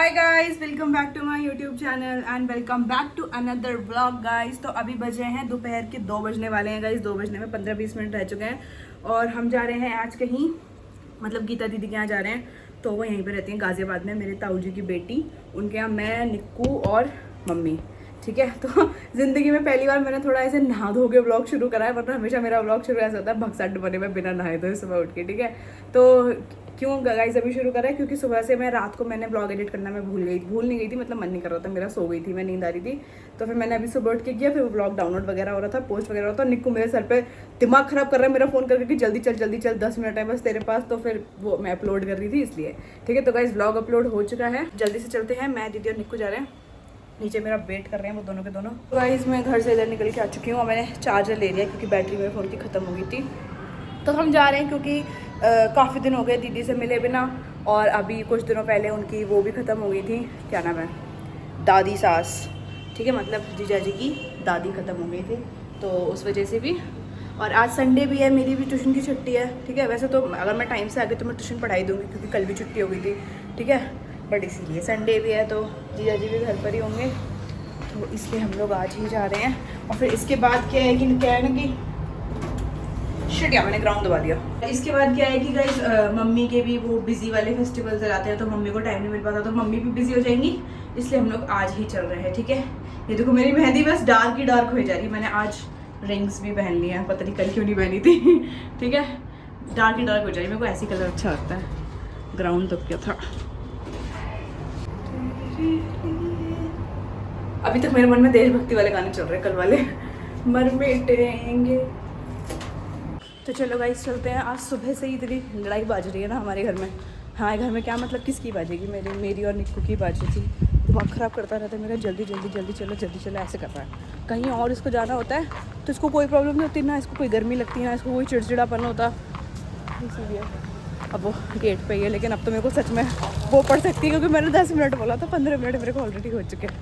Hi guys, welcome back to my YouTube channel and welcome back to another vlog guys. तो अभी बजे हैं दोपहर के 2 बजने वाले हैं गाइस। 2 बजने में 15-20 मिनट रह चुके हैं और हम जा रहे हैं आज कहीं, मतलब गीता दीदी के यहाँ जा रहे हैं। तो वो यहीं पे रहती हैं गाजियाबाद में, मेरे ताऊ जी की बेटी। उनके यहाँ मैं, निक्कू और मम्मी, ठीक है। तो ज़िंदगी में पहली बार मैंने थोड़ा ऐसे नहा धो के व्लॉग शुरू करा है, वरना हमेशा मेरा व्लॉग शुरू ऐसा होता है भगसट बने में बिना नहाए धोए सुबह उठ के, ठीक है। तो क्यों गाइस अभी शुरू करा है, क्योंकि सुबह से मैं रात को मैंने ब्लॉग एडिट करना मैं भूल नहीं गई थी, मतलब मन नहीं कर रहा था मेरा, सो गई थी मैं, नींद आ रही थी। तो फिर मैंने अभी सुबह उठ के किया, फिर वो ब्लॉग डाउनलोड वगैरह हो रहा था, पोस्ट वगैरह हो रहा था। निक्कू मेरे सर पे दिमाग खराब कर रहा है मेरा फ़ोन करके कि जल्दी चल 10 मिनट है बस तेरे पास। तो फिर वो मैं अपलोड कर रही थी इसलिए, ठीक है। तो गाइस ब्लॉग अपलोड हो चुका है, जल्दी से चलते हैं। मैं, दीदी और निक्कू जा रहे हैं नीचे, मेरा वेट कर रहे हैं वो दोनों के दोनों। तो गाइस मैं घर से इधर निकल के आ चुकी हूँ और मैंने चार्जर ले लिया क्योंकि बैटरी मेरे फ़ोन की ख़त्म हो गई थी। तो हम जा रहे हैं क्योंकि काफ़ी दिन हो गए दीदी से मिले बिना, और अभी कुछ दिनों पहले उनकी वो भी ख़त्म हो गई थी, क्या नाम है, दादी सास, ठीक है, मतलब जीजा जी की दादी ख़त्म हो गई थी, तो उस वजह से भी। और आज संडे भी है, मेरी भी ट्यूशन की छुट्टी है, ठीक है। वैसे तो अगर मैं टाइम से आ गई तो मैं ट्यूशन पढ़ाई दूँगी क्योंकि कल भी छुट्टी हो गई थी, ठीक है, बट इसीलिए संडे भी है तो जीजा जी भी घर पर ही होंगे, तो इसलिए हम लोग आज ही जा रहे हैं। और फिर इसके बाद क्या है ना कि शिट, या मैंने ग्राउंड दबा दिया। इसके बाद क्या है कि गाइस मम्मी के भी वो बिजी वाले फेस्टिवल्स आते हैं, तो मम्मी को टाइम नहीं मिल पाता, तो मम्मी भी बिजी हो जाएंगी, इसलिए हम लोग आज ही चल रहे हैं, ठीक है। ये देखो मेरी मेहंदी बस डार्क ही डार्क हो जा रही है। मैंने आज रिंग्स भी पहन ली है, पता नहीं कल क्यों नहीं पहनी थी, ठीक है। डार्क ही डार्क हो जा रही है, मेरे को ऐसी कलर अच्छा लगता है। ग्राउंड दब गया था। अभी तक मेरे मन में देशभक्ति वाले गाने चल रहे हैं, कल वाले, मर मिटेंगे। तो चलो गाइस चलते हैं। आज सुबह से ही इतनी लड़ाई बाज रही है ना हमारे घर में। हमारे घर में क्या मतलब किसकी बाजेगी, मेरी और निक्कू की बाज रही थी। दिमाग ख़राब करता रहता है मेरा, जल्दी चलो ऐसे कर रहा है। कहीं और इसको जाना होता है तो इसको कोई प्रॉब्लम नहीं होती, ना इसको कोई गर्मी लगती है, ना इसको कोई चिड़चिड़ापन होता, इसीलिए। अब वो गेट पे ही है, लेकिन अब तो मेरे को सच में वो पड़ सकती है क्योंकि मैंने 10 मिनट बोला था, 15 मिनट मेरे को ऑलरेडी हो चुके हैं।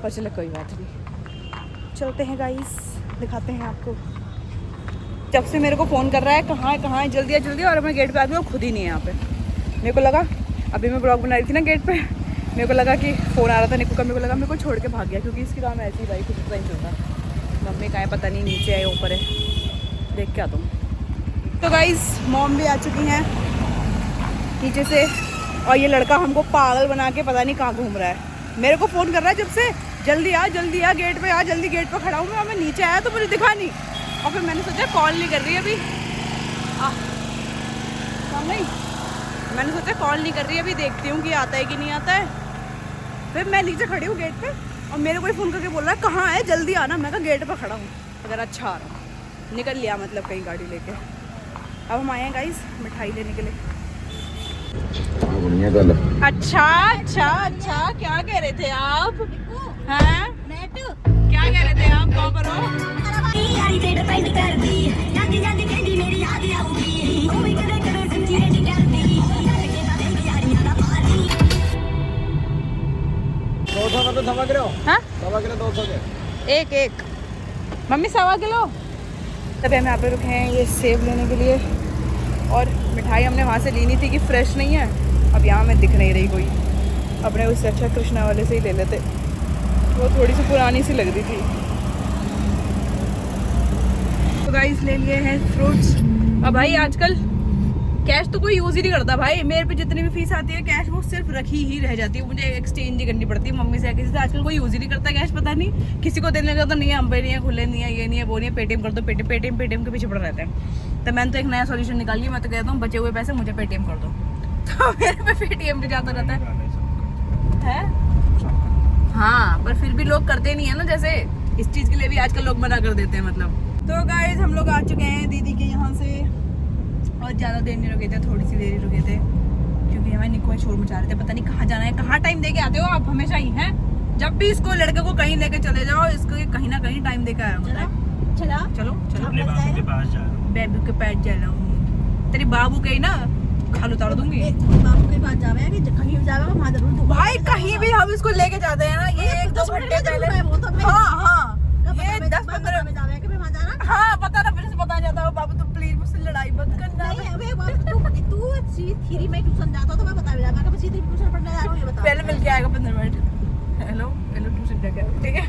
और चलो कोई बात नहीं, चलते हैं गाइस, दिखाते हैं आपको। जब से मेरे को फ़ोन कर रहा है कहाँ है जल्दी आ, और मैं गेट पे आ गई, वो खुद ही नहीं है यहाँ पे। मेरे को लगा अभी मैं ब्लॉग बना रही थी ना गेट पे, मेरे को लगा कि फ़ोन आ रहा था निक्कू का, मेरे को लगा मेरे को छोड़ के भाग गया, क्योंकि इसकी काम ऐसी भाई कुछ पता नहीं चलता। मम्मी कहाँ है पता नहीं, नीचे है ऊपर है, देख के आ तुम। तो गाइस मॉम भी आ चुकी हैं नीचे से, और ये लड़का हमको पागल बना के पता नहीं कहाँ घूम रहा है। मेरे को फ़ोन कर रहा है जब से, जल्दी आ गेट पे आ, जल्दी गेट पे खड़ा हूँ मैं नीचे आया तो मुझे दिखा नहीं। और फिर मैंने सोचा कॉल नहीं कर रही अभी, नहीं, मैंने सोचा कॉल नहीं कर रही अभी, देखती हूँ कि आता है कि नहीं आता है। फिर मैं नीचे खड़ी हूँ गेट पे और मेरे को फ़ोन करके बोल रहा है कहाँ है जल्दी आना। मैं कहा गेट पे खड़ा हूँ। अगर अच्छा आ रहा, निकल लिया मतलब कहीं गाड़ी लेके। अब हम आए हैं गाइस मिठाई लेने के लिए। अच्छा क्या कह रहे थे आप, हैं क्या कह रहे थे आप, कहाँ पर हो? एक मम्मी 1.25 किलो। तभी हम यहाँ पे रुके हैं ये सेब लेने के लिए, और मिठाई हमने वहाँ से लेनी थी कि फ्रेश नहीं है, अब यहाँ में दिख नहीं रही कोई, अपने उससे अच्छा कृष्णा वाले से ही ले लेते, वो थोड़ी सी पुरानी सी लग रही थी। तो गाइस ले लिए हैं फ्रूट्स। अब भाई आजकल कैश तो कोई यूज़ ही नहीं करता भाई, मेरे पे जितनी भी फीस आती है कैश वो सिर्फ रखी ही रह जाती है, मुझे एक्सचेंज ही करनी पड़ती है मम्मी से, किसी से आजकल कोई यूज़ ही नहीं करता कैश। पता नहीं किसी को देने लगा तो नहीं है, हम पे नहीं है, खुले नहीं है, ये नहीं है, वो नहीं है, पेटीएम कर दो, पेटीएम के पीछे पड़ा रहता है। तो मैंने तो एक नया सोल्यूशन निकाल लिया, मैं तो कहता हूँ बचे हुए पैसे मुझे पेटीएम कर दो, तो मेरे पे पेटीएम पे जाता रहता है। हाँ पर फिर भी लोग करते नहीं है ना, जैसे इस चीज़ के लिए भी आजकल लोग मना कर देते हैं मतलब। तो गाइस हम लोग आ चुके हैं दीदी के यहाँ से, और ज़्यादा देर नहीं रुके थे, थोड़ी सी देर ही रुके थे क्योंकि हमें निक्कू शोर मचा रहे थे, पता नहीं कहाँ जाना है, कहाँ टाइम दे के आते हो आप हमेशा ही हैं। जब भी इसको लड़के को कहीं लेके चले जाओ, इसको कहीं ना कहीं टाइम दे के आया होता है। चलो बेबी के पास जा रहा हूँ, तेरी बाबू कहीं ना खाल उतार दूंगी। बाबू के पास जावे कि कहीं भी जावे वहाँ जरूर भाई, कहीं भी हम इसको लेके जाते हैं ना, ये 1-2 घंटे पहले, हाँ ये 10-15 में जावे कि मैं वहाँ जाना, हाँ पता ना, फिर से पता जाता है। बाबू तुम प्लीज मुझसे लड़ाई मत करना। C3 में ट्यूशन जाता तो मैं बता भी जाता, मैं सीधे ट्यूशन पढ़ने जा रहा हूँ ये बता। पहले मिल के आएगा 15 मिनट। हेलो हेलो ट्यूशन जाके ठीक है।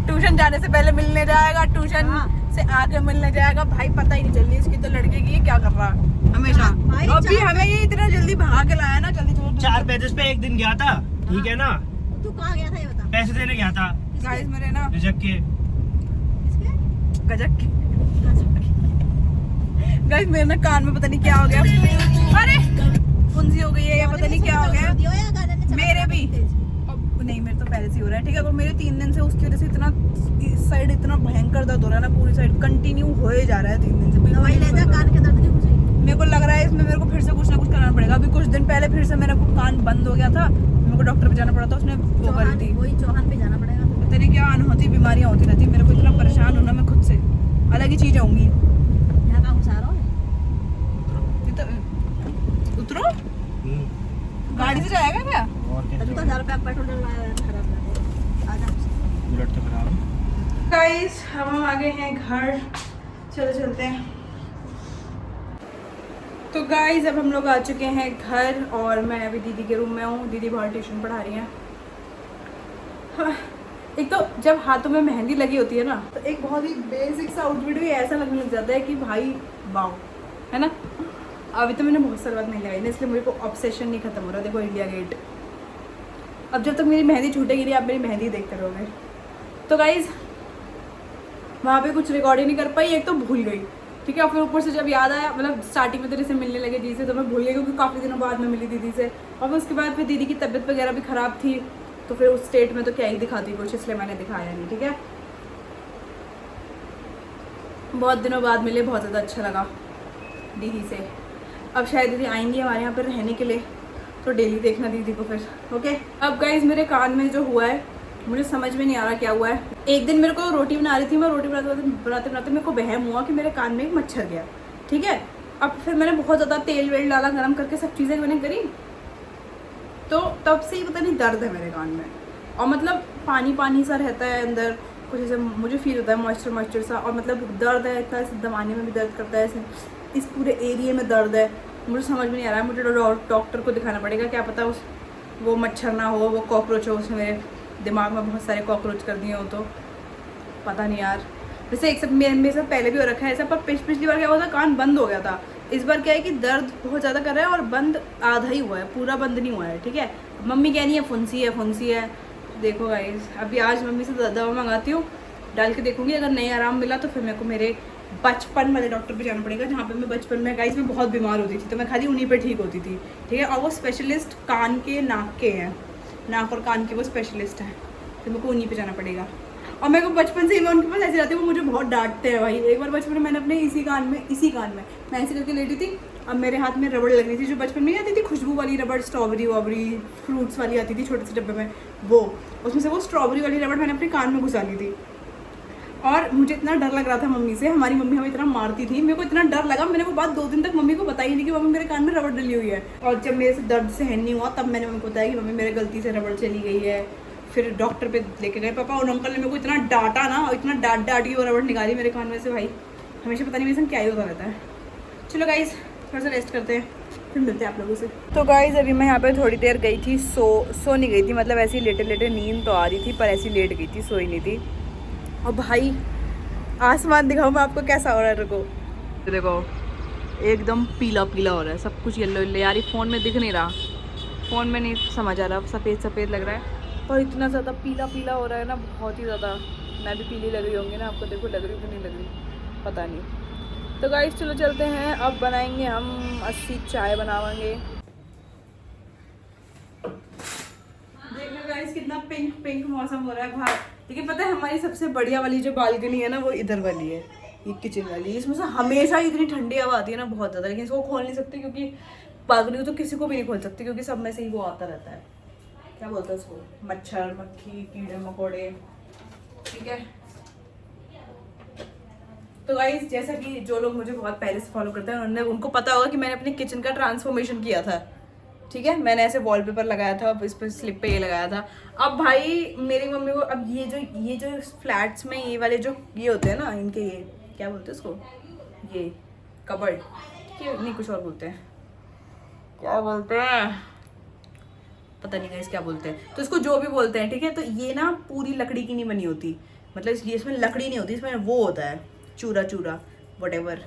ट्यूशन जाने से पहले मिलने जाएगा, ट्यूशन से आके मिलने जाएगा। भाई पता ही नहीं चल रही इसकी तो लड़के की क्या कर रहा है हमेशा। अभी हमें ये इतना जल्दी भगा के लाया ना, जल्दी 4:35 पे एक दिन गया था, ठीक है ना। तू कहाँ गया था ये बता। पैसे देने गया था गाइस मेरे ना रिजक के। गजक के गाइस मेरे ना कान में पता नहीं क्या हो गया। अरे फुंसी हो गई है या पता नहीं क्या हो गया मेरे भी। नहीं मेरे तो पहले से हो रहा है ठीक है। और मेरे 3 दिन से उसकी वजह से इतना इस साइड इतना भयंकर दर्द हो रहा है ना, पूरी साइड कंटिन्यू हो ही जा रहा है 3 दिन से। दवाई ले जा कान के दर्द की मुझे। मेरे को लग रहा है इसमें मेरे को फिर से कुछ ना कुछ करना पड़ेगा। अभी कुछ दिन पहले फिर से मेरा कान बंद हो गया था, मेरे को डॉक्टर पे जाना पड़ा था, उसने वो करी थी। वही चौहान पे जाना पड़ेगा। पता नहीं क्या अनहोती बीमारियां होती रहती। मेरे को इतना परेशान होना मैं खुद से, अलग ही चीज होंगी। यहाँ काम घुसा रहा हूँ। उतरो गाड़ी से जाएगा क्या? और क्या तू तो 1000 रुपया पेट्रोल डलवाया है, खराब कर आजा। बुलेट तो खराब है। गाइस अब हम आ गए हैं घर, चलो चलते हैं। तो गाइस अब हम लोग आ चुके हैं घर और मैं अभी दीदी के रूम में हूँ। दीदी बाहर ट्यूशन पढ़ा रही हैं। हाँ, एक तो जब हाथों में मेहंदी लगी होती है ना तो एक बहुत ही बेसिक सा आउटफिट भी ऐसा लगने लग जाता है कि भाई वाओ, है ना। अभी तो मैंने बहुत सारी बात नहीं लगाई ना, इसलिए मेरे को ऑब्सेशन नहीं खत्म हो रहा। देखो इंडिया गेट, अब जब तक मेरी मेहंदी छूटेगी नहीं आप मेरी मेहंदी देखते रहोगे। तो गाइज वहाँ पे कुछ रिकॉर्ड ही नहीं कर पाई, एक तो भूल गई ठीक है। और फिर ऊपर से जब याद आया, मतलब स्टार्टिंग में तेरे से मिलने लगे दीदी से तो मैं भूल गई, क्योंकि काफ़ी दिनों बाद मैं मिली दीदी से। और फिर उसके बाद फिर दीदी की तबीयत वगैरह भी ख़राब थी, तो फिर उस स्टेट में तो क्या ही दिखाती कुछ, इसलिए मैंने दिखाया नहीं ठीक है। बहुत दिनों बाद मिले, बहुत ज़्यादा अच्छा लगा दीदी से। अब शायद दीदी आएंगी हमारे यहाँ पर रहने के लिए, तो डेली देखना दीदी को फिर ओके। अब गाइज मेरे कान में जो हुआ है मुझे समझ में नहीं आ रहा क्या हुआ है। एक दिन मेरे को रोटी बना रही थी मैं, रोटी बनाते बनाते मेरे को वहम हुआ कि मेरे कान में एक मच्छर गया ठीक है। अब फिर मैंने बहुत ज़्यादा तेल वेल डाला, गर्म करके सब चीज़ें मैंने करी, तो तब से ही पता नहीं दर्द है मेरे कान में। और मतलब पानी पानी सा रहता है अंदर, कुछ ऐसे मुझे फील होता है मॉइस्चर मॉइस्चर सा। और मतलब दर्द है इतना, ऐसे दबाने में भी दर्द करता है, ऐसे इस पूरे एरिया में दर्द है। मुझे समझ में नहीं आ रहा है, मुझे डॉक्टर को दिखाना पड़ेगा। क्या पता उस वो मच्छर ना हो, वो कॉकरोच हो, उसने मेरे दिमाग में बहुत सारे कॉकरोच कर दिए हो, तो पता नहीं यार। वैसे एक सब मेरे साथ पहले भी हो रखा है ऐसा, पर पिछली बार क्या हुआ था कान बंद हो गया था। इस बार क्या है कि दर्द बहुत ज़्यादा कर रहा है और बंद आधा ही हुआ है, पूरा बंद नहीं हुआ है ठीक है। मम्मी कह रही है फुंसी है। देखो गाइस अभी आज मम्मी से दवा मंगाती हूँ, डाल के देखूंगी। अगर नहीं आराम मिला तो फिर मेरे को मेरे बचपन वाले डॉक्टर पे जाना पड़ेगा, जहाँ पे मैं बचपन में गाइस में बहुत बीमार होती थी, तो मैं खाली उन्हीं पे ठीक होती थी ठीक है। और वो स्पेशलिस्ट कान के नाक के हैं, नाक और कान के वो स्पेशलिस्ट हैं, तो मेरे को उन्हीं पे जाना पड़ेगा। और मेरे को बचपन से ही मैं उनके पास ऐसे जाती हूँ, वो मुझे बहुत डांटते हैं भाई। एक बार बचपन में मैंने अपने इसी कान में मैं ऐसे करके लेटी थी, अब मेरे हाथ में रबड़ लग रही थी, जो बचपन में नहीं आती थी खुशबू वाली रबड़, स्ट्रॉबेरी वॉबरी फ्रूट्स वाली आती थी छोटे से डब्बे में, वो उसमें से वो स्ट्रॉबेरी वाली रबड़ मैंने अपने कान में घुसा ली थी। और मुझे इतना डर लग रहा था मम्मी से, हमारी मम्मी हमें इतना मारती थी, मेरे को इतना डर लगा, मैंने वो बात 2 दिन तक मम्मी को बताई नहीं कि मम्मी मेरे कान में रबड़ डली हुई है। और जब मेरे से दर्द सहन नहीं हुआ तब मैंने मम्मी को बताया कि मम्मी मेरे गलती से रबड़ चली गई है। फिर डॉक्टर पे लेके गए पापा, और अंकल ने मेरे को इतना डांटा ना, इतना डांट के वो रबड़ निकाली मेरे कान में से। भाई हमेशा पता नहीं मेरे से क्या ही होता रहता है। चलो गाइज थोड़ा सा रेस्ट करते हैं, फिर मिलते हैं आप लोगों से। तो गाइज अभी मैं यहाँ पे थोड़ी देर गई थी, सो नहीं गई थी, मतलब ऐसी लेटे नींद तो आ रही थी पर ऐसी लेट गई थी, सोई नहीं थी। और भाई आसमान दिखाऊँ मैं आपको कैसा हो रहा है, रुको देखो एकदम पीला हो रहा है, सब कुछ येलो यार। फ़ोन में दिख नहीं रहा, फ़ोन में नहीं समझ आ रहा, सफ़ेद लग रहा है, और इतना ज़्यादा पीला हो रहा है ना, बहुत ही ज़्यादा। मैं भी पीली लग रही होंगी ना आपको, देखो लग रही कि नहीं लग रही पता नहीं। तो गाइस चलो चलते हैं, अब बनाएंगे हम 80 चाय बनावांगे। देखो गाइस कितना पिंक मौसम हो रहा है बाहर। लेकिन पता है हमारी सबसे बढ़िया वाली जो बालकनी है ना वो इधर वाली है, ये किचन वाली। इसमें से हमेशा इतनी ठंडी हवा आती है ना, बहुत ज़्यादा। लेकिन इसको खोल नहीं सकते क्योंकि बालकनी को तो किसी को भी नहीं खोल सकते, क्योंकि सब में से ही वो आता रहता है, क्या बोलते हैं उसको, मच्छर मक्खी कीड़े मकोड़े ठीक है। तो गाइस जैसा कि जो लोग मुझे बहुत पहले से फॉलो करते हैं उनको पता होगा कि मैंने अपने किचन का ट्रांसफॉर्मेशन किया था ठीक है। मैंने ऐसे वॉलपेपर लगाया था, इस पर स्लिप पे ये लगाया था। अब भाई मेरी मम्मी को अब ये जो फ्लैट्स में ये वाले जो ये होते हैं ना, इनके ये क्या बोलते हैं उसको, ये कबर्ड, नहीं कुछ और बोलते हैं, क्या बोलते हैं, पता नहीं गाइस क्या बोलते हैं, तो इसको जो भी बोलते हैं, ठीक है। तो ये ना पूरी लकड़ी की नहीं बनी होती, मतलब ये इसमें लकड़ी नहीं होती, इसमें वो होता है चूरा चूरा वटेवर,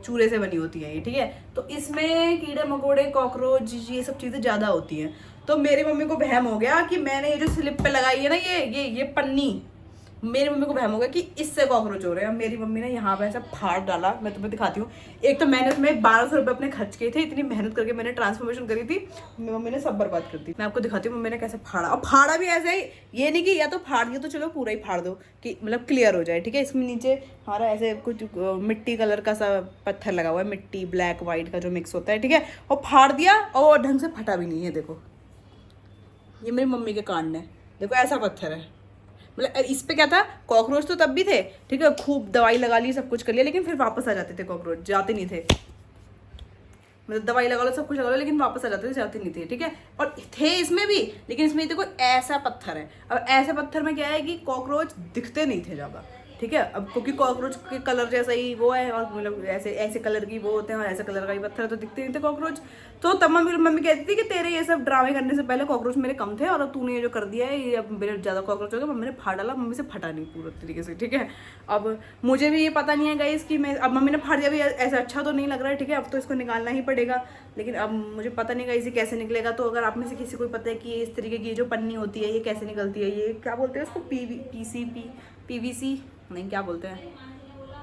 चूरे से बनी होती है ये, ठीक है। तो इसमें कीड़े मकोड़े कॉकरोच ये सब चीज़ें ज़्यादा होती हैं। तो मेरी मम्मी को वहम हो गया कि मैंने ये जो स्लिप पे लगाई है ना ये पन्नी, मेरी मम्मी को वहम हो गया कि इससे कॉकरोच हो रहे हैं। मेरी मम्मी ने यहाँ पे ऐसा फाड़ डाला, मैं तुम्हें दिखाती हूँ। एक तो मैंने उसमें 1200 रुपये अपने खर्च किए थे, इतनी मेहनत करके मैंने ट्रांसफॉर्मेशन करी थी, मेरी मम्मी ने सब बर्बाद कर दी। मैं आपको दिखाती हूँ मम्मी ने कैसे फाड़ा, और फाड़ा भी ऐसे ही, ये नहीं कि या तो फाड़ दिया तो चलो पूरा ही फाड़ दो कि मतलब क्लियर हो जाए, ठीक है। इसमें नीचे हमारा ऐसे कुछ मिट्टी कलर का सा पत्थर लगा हुआ है, मिट्टी ब्लैक वाइट का जो मिक्स होता है, ठीक है। और फाड़ दिया और ढंग से फटा भी नहीं है। देखो ये मेरी मम्मी के कान है, देखो ऐसा पत्थर है। मतलब इस पे क्या था, कॉकरोच तो तब भी थे, ठीक है, खूब दवाई लगा ली, सब कुछ कर लिया, लेकिन फिर वापस आ जाते थे कॉकरोच, जाते नहीं थे। मतलब दवाई लगा लो, सब कुछ लगा लो, लेकिन वापस आ जाते थे, जाते नहीं थे, ठीक है। और थे इसमें भी, लेकिन इसमें देखो ऐसा पत्थर है। अब ऐसे पत्थर में क्या है कि कॉकरोच दिखते नहीं थे ज़्यादा, ठीक है। अब क्योंकि कॉकरोच के कलर जैसा ही वो है, और मतलब ऐसे ऐसे कलर की वो होते हैं, और ऐसे कलर का ही पत्थर है, तो दिखते नहीं थे कॉकरोच। तो तब मम्मी कहती थी कि तेरे ये सब ड्रामे करने से पहले कॉकरोच मेरे कम थे, और अब तूने ये जो कर दिया है, ये अब मेरे ज़्यादा कॉकरोच हो गया। मम्मी ने फाड़ डाला, मम्मी से फटा नहीं पूरा तरीके से, ठीक है। अब मुझे भी ये पता नहीं है गाइस कि मैं, अब मम्मी ने फाड़ दिया भी, ऐसा अच्छा तो नहीं लग रहा है, ठीक है। अब तो इसको निकालना ही पड़ेगा, लेकिन अब मुझे पता नहीं गाइस ये कैसे निकलेगा। तो अगर आप में से किसी को पता है कि ये इस तरीके की जो पन्नी होती है ये कैसे निकलती है, ये क्या बोलते हैं उसको, पीवीसी नहीं, क्या बोलते हैं,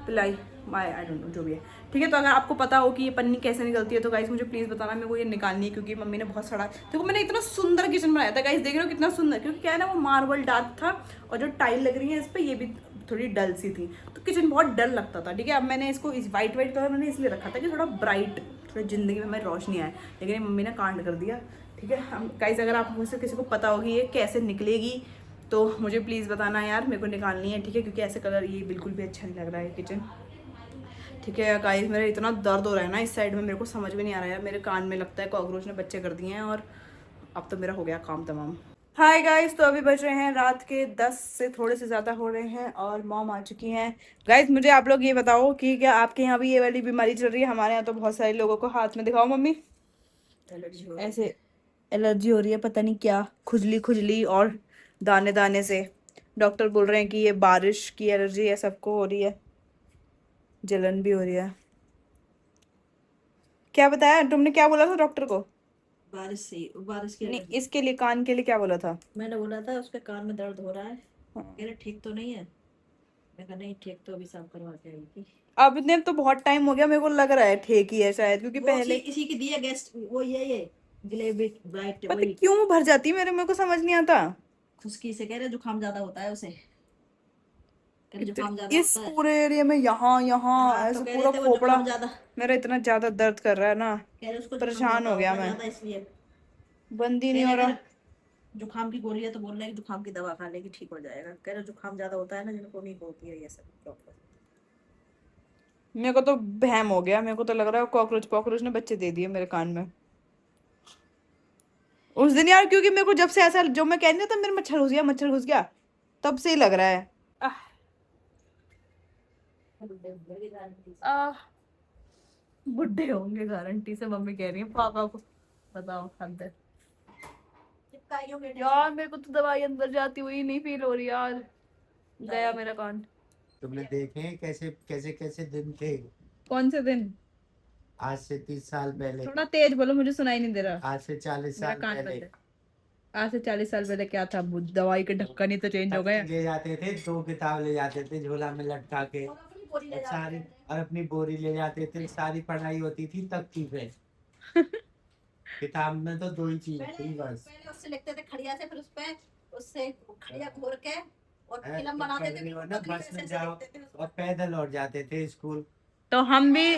पिलाई, आई डोंट नो, जो भी है, ठीक है। तो अगर आपको पता हो कि ये पन्नी कैसे निकलती है तो गाइस मुझे प्लीज़ बताना, मेरे को ये निकालनी है, क्योंकि मम्मी ने बहुत सड़ा। देखो मैंने इतना सुंदर किचन बनाया था गाइस, देख रहे हो कितना सुंदर, क्योंकि क्या है ना, वो मार्बल डार्क था, और जो टाइल लग रही है इस पर ये भी थोड़ी डल सी थी, तो किचन बहुत डल लगता था, ठीक है। अब मैंने इसको इस वाइट कलर मैंने इसलिए रखा था कि थोड़ा ब्राइट, थोड़ी ज़िंदगी में हमारी रोशनी आए, लेकिन मम्मी ने कांड कर दिया, ठीक है। हम गाइस अगर आप मुझसे किसी को पता होगी ये कैसे निकलेगी तो मुझे प्लीज़ बताना यार, मेरे को निकालनी है, ठीक है। क्योंकि ऐसे कलर ये बिल्कुल भी अच्छा नहीं लग रहा है किचन, ठीक है। गाइस मेरा इतना दर्द हो रहा है ना इस साइड में, मेरे को समझ में नहीं आ रहा है, मेरे कान में लगता है कॉकरोच ने बच्चे कर दिए हैं, और अब तो मेरा हो गया काम तमाम। हाय गाइस, तो अभी बज रहे हैं रात के 10 से थोड़े से ज़्यादा हो रहे हैं, और मॉम आ चुकी हैं। गाइस मुझे आप लोग ये बताओ कि क्या आपके यहाँ भी ये वाली बीमारी चल रही है? हमारे यहाँ तो बहुत सारे लोगों को, हाथ में दिखाओ मम्मी, ऐसे एलर्जी हो रही है, पता नहीं क्या, खुजली खुजली और दाने दाने से। डॉक्टर बोल रहे हैं कि ये बारिश की एलर्जी है, सबको हो रही है, जलन भी हो रही है। क्या बताया तुमने, क्या बोला था डॉक्टर को? बारिश की नहीं, इसके लिए, कान के लिए क्या बोला था? मैंने बोला था उसके कान में दर्द हो रहा है, हाँ। कह रहे ठीक तो नहीं है। मैं कहा नहीं ठीक, तो अभी साफ करवा के आई थी। अब ने तो बहुत टाइम हो गया, मेरे को लग रहा है ठीक ही है शायद, क्योंकि वो पहले इसी की दिया गेस्ट, वो ये जलेबी ब्राइट, पता वही क्यों भर जाती है, मेरे को समझ नहीं आता। खुशकी से कह रहे जुकाम ज्यादा होता है उसे, कह रहे जुकाम ज्यादा इस होता है। पूरे एरिया में यहाँ यहाँ हाँ, तो ऐसे कह पूरा रहे थे वो खोपड़ा जुकाम ज्यादा, मेरा इतना ज्यादा दर्द कर रहा है ना, कह रहे उसको परेशान हो गया मैं, ज्यादा, इसलिए बंद ही नहीं कहने हो रहा। अगर जुकाम की गोली है तो बोल रहे हैं कि जुकाम की दवा खा लेगी ठीक हो जाएगा। कह रहे जुकाम ज्यादा होता है ना, जिनको नहीं होती है ये सब प्रॉब्लम। मेरे को तो बहम हो गया, मेरे को तो लग रहा है कॉकरोच ने बच्चे दे दिए मेरे कान में उस दिन यार, क्योंकि मेरे को जब से ऐसा जो मैं कह रही हूँ तब मेरे मच्छर घुस गया, तब से ही लग रहा है। बुढ़े होंगे गारंटी से, मम्मी कह रही है, पापा को बताओ अंदर। यार मेरे को तो दवाई अंदर जाती हुई नहीं फील हो रही यार, गया मेरा कान। तुमने देखे कैसे कैसे कैसे दिन थे? कौन से दिन? आज से 30 साल पहले, थोड़ा तेज बोलो, मुझे सुनाई नहीं दे रहा। आज से 40 मेरा साल कान पहले बंद है। आज से 40 साल पहले क्या था? दवाई के ढक्कन ही तो चेंज हो गए। ले जाते थे, 2 किताब ले जाते थे झोला में लटका के, और सारी, और अपनी बोरी ले जाते थे, सारी पढ़ाई होती थी तख्ती पे। किताब में तो 2 ही चीज थी बस। पहले उससे लिखते थे खड़िया से, फिर उससे खड़िया घोर के और फिल्म बनाते थे, ना बस में जाओ और पैदल लौट जाते थे स्कूल। तो हम भी,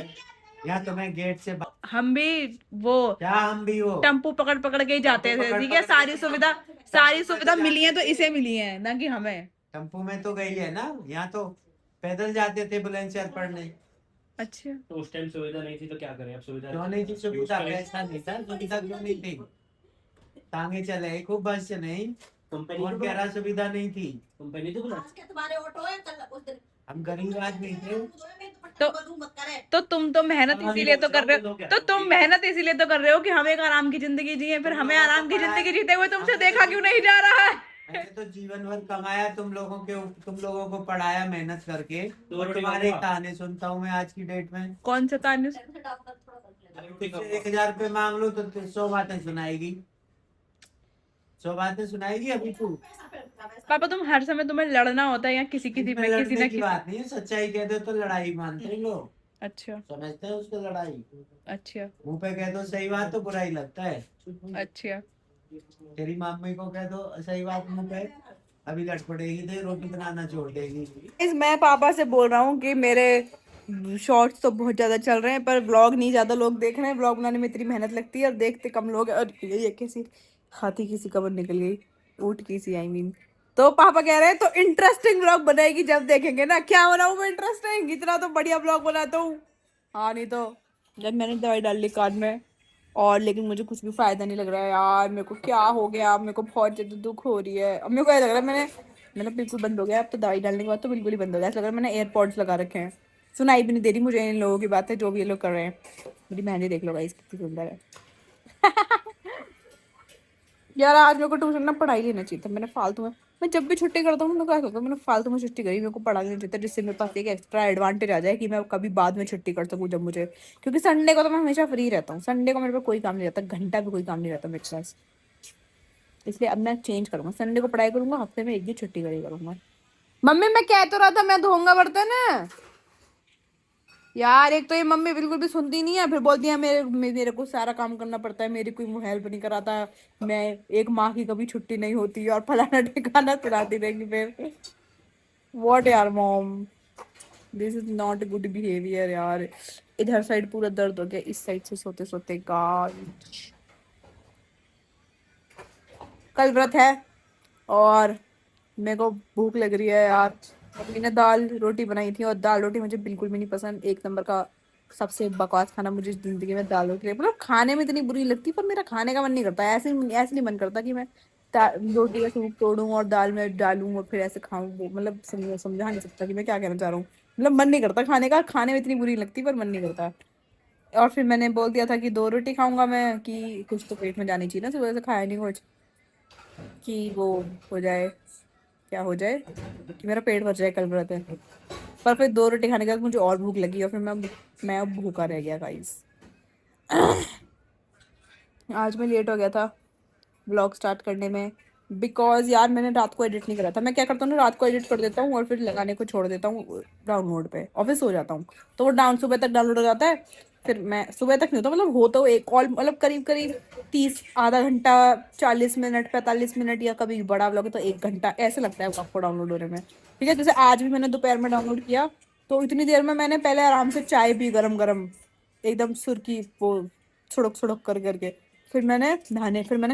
या तुम्हें गेट से हम भी वो क्या, हम भी वो टेम्पो पकड़ पकड़ के ही जाते थे, ठीक है। सारी सुविधा मिली है तो इसे मिली है ना कि हमें। टेम्पो में तो गई है ना, यहाँ तो पैदल जाते थे बुलंदशहर पढ़ने। अच्छा, तो उस टाइम सुविधा नहीं थी तो क्या करें, अब सुविधा क्यों नहीं थी सुविधा? पैसा नहीं था, सुविधा क्यों नहीं थी? टांगे चले, खूब बस नहीं, कंपनी और कह रहा सुविधा नहीं थी। कंपनी तो बुला आज के तुम्हारे ऑटो है, कल उस दिन हम गरीब आदमी थे। तो तुम तो मेहनत हाँ, इसीलिए तो कर रहे तो हो, क्या तो है? तुम मेहनत इसीलिए तो कर रहे हो कि हम एक आराम की जिंदगी जिए, फिर तुम हमें लोगों को आराम की पढ़ाया- जिंदगी जीते हुए तुमसे हमने देखा तो क्यों नहीं जा रहा है? मैंने तो जीवन भर कमाया तुम लोगों को पढ़ाया मेहनत करके। तो और रोटी तुम्हारे खाऊंगा। ताने सुनता हूँ मैं आज की डेट में। कौन सा ताने? रोटी तुझसे खाऊंगा। 1,000 रुपये मांग लो तो 100 बातें सुनाएगी। 100 बातें सुनाएगी अभी तू। पापा तुम हर समय तुम्हें लड़ना होता है या किसी किसी इसमें पे किसी लड़ने ना की किसी। बात नहीं है, सच्चाई कह दो तो लड़ाई मानते हैं लोग। अच्छा समझते हैं उसको लड़ाई। अच्छा मुंह पे कह दो सही बात तो बुरा ही लगता है। अच्छा। तेरी मम्मी को कह दो सही बात मुंह पे, अभी लट पड़ेगी, तो रोटी बनाना छोड़ देगी। मैं पापा से बोल रहा हूँ कि मेरे शॉर्ट्स तो बहुत ज्यादा चल रहे हैं पर व्लॉग नहीं ज्यादा लोग देख रहे हैं। व्लॉग बनाने में इतनी मेहनत लगती है और देखते कम लोग हैं। और ये कैसी हाथी की सी कबर निकल गई, ऊँट की सी आई मीन। तो पापा कह रहे हैं तो इंटरेस्टिंग व्लॉग बनाएगी जब देखेंगे ना। क्या बनाऊं मैं इंटरेस्टिंग? इतना तो बढ़िया व्लॉग बनाता हूँ। हाँ नहीं तो। जब मैंने दवाई डाल ली कान में और लेकिन मुझे कुछ भी फायदा नहीं लग रहा है यार। मेरे को क्या हो गया, मेरे को बहुत ज्यादा दुख हो रही है। अब मेरे को ऐसा लग रहा है मैंने मतलब बिल्कुल बंद हो गया। अब तो दवाई डालने के बाद तो बिल्कुल ही बंद हो गया। ऐसा लग रहा है मैंने एयरपॉड्स लगा रखे हैं। सुनाई भी नहीं दे रही मुझे इन लोगों की बातें जो भी ये लोग कर रहे हैं। मेरी मेहंदी देख लो गाइस कितनी सुंदर है। यार आज मेरे को ट्यूशन ना पढ़ाई लेना चाहिए था। मैंने फालतू में, मैं जब भी छुट्टी करता हूँ ना मैं क्या करता हूँ, मैंने फालतू में छुट्टी करी। मेरे को पढ़ा लेना चाहिए था जिससे मेरे पास एक एक्स्ट्रा एडवांटेज आ जाए कि मैं कभी बाद में छुट्टी कर सकूँ जब मुझे। क्योंकि संडे को तो मैं हमेशा फ्री रहता हूँ। संडे को मेरे पे कोई काम नहीं रहता, घंटा भी कोई काम नहीं रहता मेरे पास। इसलिए अब मैं चेंज करूंगा, संडे को पढ़ाई करूंगा, हफ्ते में एक दिन छुट्टी करी करूंगा। मम्मी मैं कह तो रहा था मैं धोऊंगा बर्तन। यार एक तो ये मम्मी बिल्कुल भी सुनती नहीं है, फिर बोलती है मेरे को सारा काम करना पड़ता है, मेरी कोई हेल्प नहीं कराता। मैं एक माँ की कभी छुट्टी नहीं होती और फलाना ठिकाना सुनाती रहेगी फिर। व्हाट यार mom, this is not good behaviour यार। इधर साइड पूरा दर्द हो गया, इस साइड से सोते सोते गाल। कल व्रत है और मेरे को भूख लग रही है यार। मम्मी ने दाल रोटी बनाई थी और दाल रोटी मुझे बिल्कुल भी नहीं पसंद। एक नंबर का सबसे बकवास खाना मुझे जिंदगी में दाल रोटी मतलब खाने में इतनी बुरी लगती पर मेरा खाने का मन नहीं करता। ऐसे ऐसे नहीं मन करता कि मैं रोटी का सूप तोड़ूं और दाल में डालूं और फिर ऐसे खाऊं। वो मतलब समझा नहीं सकता कि मैं क्या कहना चाह रहा हूँ। मतलब मन नहीं करता खाने का, खाने में इतनी बुरी लगती पर मन नहीं करता। और फिर मैंने बोल दिया था कि 2 रोटी खाऊंगा मैं, कि कुछ तो पेट में जानी चाहिए ना, सुबह से खाया नहीं कुछ कि वो हो जाए, क्या हो जाए कि मेरा पेट भर जाए। कल व्रत है पर फिर 2 रोटी खाने के बाद मुझे और भूख लगी और फिर मैं अब भूखा रह गया गाइस। आज मैं लेट हो गया था व्लॉग स्टार्ट करने में बिकॉज यार मैंने रात को एडिट नहीं करा था। मैं क्या करता हूँ ना, रात को एडिट कर देता हूँ और फिर लगाने को छोड़ देता हूँ डाउनलोड पे और फिर सो जाता हूँ। तो वो सुबह तक डाउनलोड हो जाता है। फिर मैं सुबह तक नहीं होता मतलब हो तो एक ऑल मतलब करीब करीब 30 आधा घंटा 40 मिनट 45 मिनट या कभी बड़ा व्लॉग है तो 1 घंटा ऐसे लगता है आपको डाउनलोड होने में। ठीक है, जैसे आज भी मैंने दोपहर में डाउनलोड किया तो इतनी देर में मैंने पहले आराम से चाय पी गरम गरम एकदम सुर की वो छुड़क छुड़क कर करके। फिर मैंने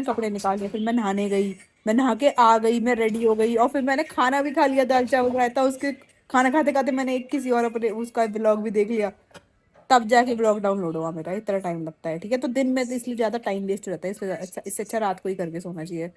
कपड़े निकाले, फिर मैं नहाने गई। मैं नहा के आ गई, मैं रेडी हो गई और फिर मैंने खाना भी खा लिया, दाल चावल रायता। उसके खाना खाते खाते मैंने एक किसी और अपने उसका ब्लॉग भी देख लिया। तब जाके ब्लॉग डाउनलोड हुआ मेरा। इतना टाइम लगता है। ठीक है, तो दिन में तो इसलिए ज्यादा टाइम वेस्ट हो जाता है, इसलिए इससे अच्छा रात को ही करके सोना चाहिए।